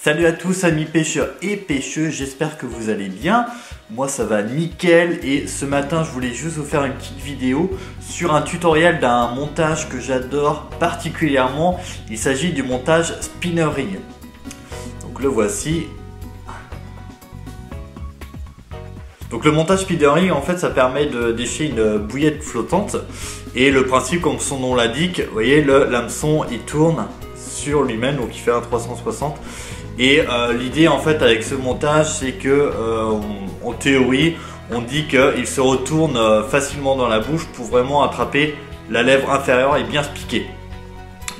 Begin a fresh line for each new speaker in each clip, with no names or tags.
Salut à tous amis pêcheurs et pêcheuses, j'espère que vous allez bien. Moi ça va nickel et ce matin je voulais juste vous faire une petite vidéo sur un tutoriel d'un montage que j'adore particulièrement. Il s'agit du montage spinner rig. Donc le voici. Donc le montage spinner rig en fait ça permet de déchirer une bouillette flottante. Et le principe comme son nom l'indique, vous voyez le l'hameçon il tourne sur lui-même, donc il fait un 360. Et l'idée en fait avec ce montage c'est que en théorie on dit qu'il se retourne facilement dans la bouche pour vraiment attraper la lèvre inférieure et bien se piquer.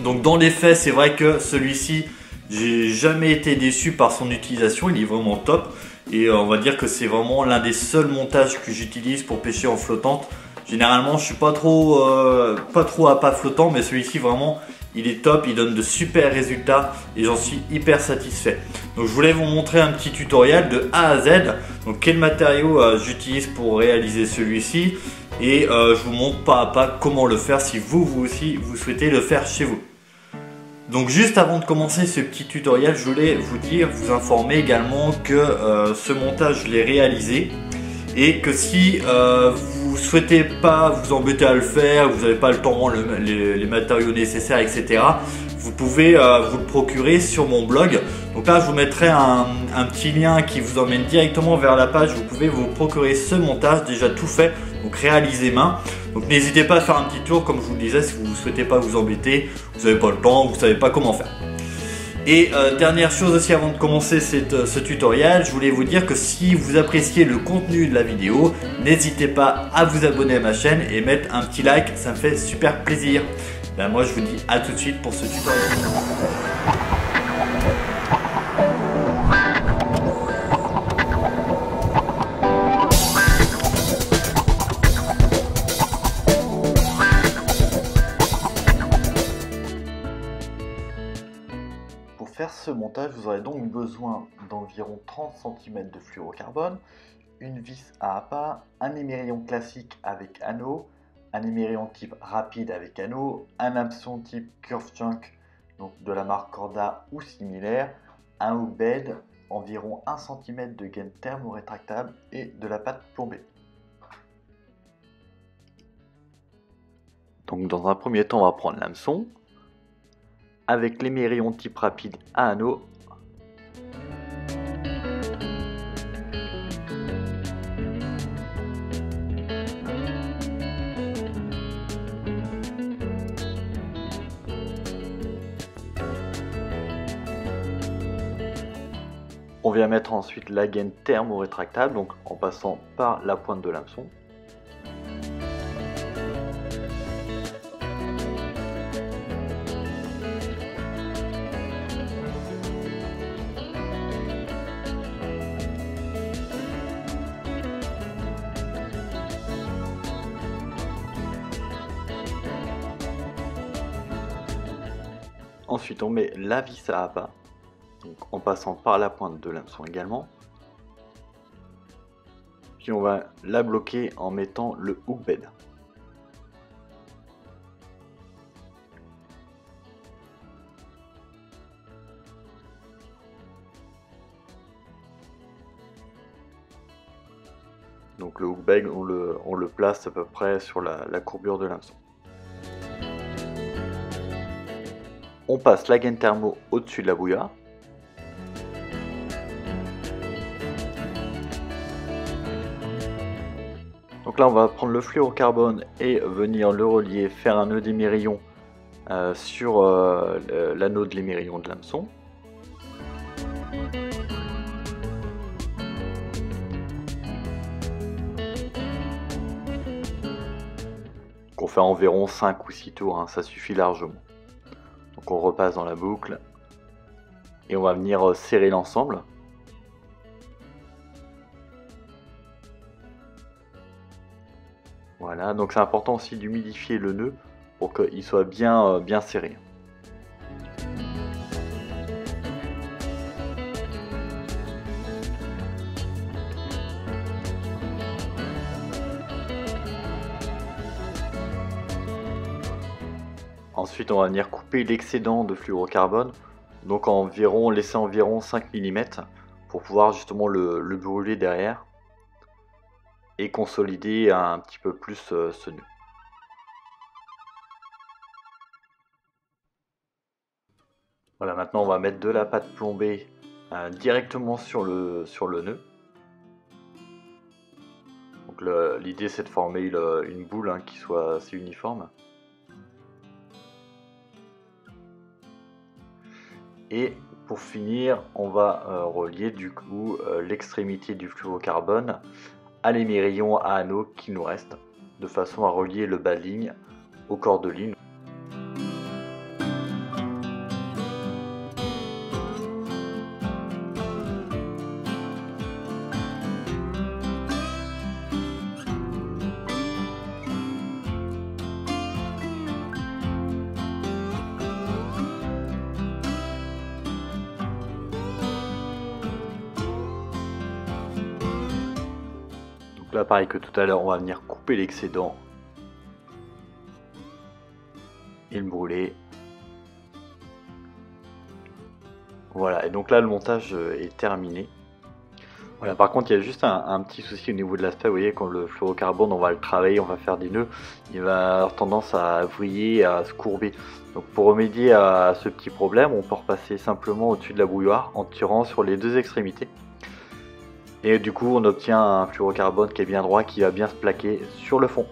Donc dans les faits c'est vrai que celui-ci j'ai jamais été déçu par son utilisation, il est vraiment top. Et on va dire que c'est vraiment l'un des seuls montages que j'utilise pour pêcher en flottante. Généralement je suis pas trop à pas flottant, mais celui-ci vraiment il est top, il donne de super résultats et j'en suis hyper satisfait. Donc je voulais vous montrer un petit tutoriel de A à Z. Donc quel matériau j'utilise pour réaliser celui-ci et je vous montre pas à pas comment le faire si vous aussi vous souhaitez le faire chez vous. Donc juste avant de commencer ce petit tutoriel, je voulais vous informer également que ce montage je l'ai réalisé et que si vous souhaitez pas vous embêter à le faire, vous n'avez pas le temps, les matériaux nécessaires, etc. Vous pouvez vous le procurer sur mon blog. Donc là je vous mettrai un petit lien qui vous emmène directement vers la page. Vous pouvez vous procurer ce montage déjà tout fait, donc réalisé main. Donc n'hésitez pas à faire un petit tour comme je vous le disais si vous ne souhaitez pas vous embêter, vous n'avez pas le temps, vous ne savez pas comment faire. Et dernière chose aussi avant de commencer ce tutoriel, je voulais vous dire que si vous appréciez le contenu de la vidéo, n'hésitez pas à vous abonner à ma chaîne et mettre un petit like, ça me fait super plaisir. Ben moi je vous dis à tout de suite pour ce tutoriel. Pour faire ce montage, vous aurez donc besoin d'environ 30 cm de fluorocarbone, une vis à appât, un émerillon classique avec anneau, un émerillon type rapide avec anneau, un hameçon type curve chunk, donc de la marque Corda ou similaire, un hook bed, environ 1 cm de gaine thermorétractable et de la pâte plombée. Donc dans un premier temps, on va prendre l'hameçon avec l'émerillon type rapide à anneau. On vient mettre ensuite la gaine thermorétractable, donc en passant par la pointe de l'hameçon. Ensuite on met la vis à appât, donc en passant par la pointe de l'hameçon également. Puis on va la bloquer en mettant le hook bed. Donc le hook bed on le place à peu près sur la courbure de l'hameçon. On passe la gaine thermo au-dessus de la bouilloire. Donc là on va prendre le fluorocarbone et venir le relier, faire un nœud d'émerillon sur l'anneau de l'émerillon de l'hameçon. On fait environ 5 ou 6 tours, hein, ça suffit largement. Donc on repasse dans la boucle et on va venir serrer l'ensemble. Voilà, donc c'est important aussi d'humidifier le nœud pour qu'il soit bien serré. Ensuite, on va venir couper l'excédent de fluorocarbone Donc environ, laisser environ 5 mm pour pouvoir justement le brûler derrière et consolider un petit peu plus ce nœud. Voilà, maintenant on va mettre de la pâte plombée directement sur le nœud. Donc l'idée c'est de former une boule hein, qui soit assez uniforme. Et pour finir, on va relier du coup l'extrémité du fluorocarbone à l'émerillon à anneaux qui nous reste, de façon à relier le bas de ligne au corps de ligne. Là, pareil que tout à l'heure, on va venir couper l'excédent et le brûler. Voilà, et donc là, le montage est terminé. Voilà, par contre, il y a juste un petit souci au niveau de l'aspect. Vous voyez, quand le fluorocarbone, on va le travailler, on va faire des nœuds, il va avoir tendance à vriller, à se courber. Donc pour remédier à ce petit problème, on peut repasser simplement au-dessus de la bouilloire en tirant sur les deux extrémités. Et du coup, on obtient un fluorocarbone qui est bien droit, qui va bien se plaquer sur le fond.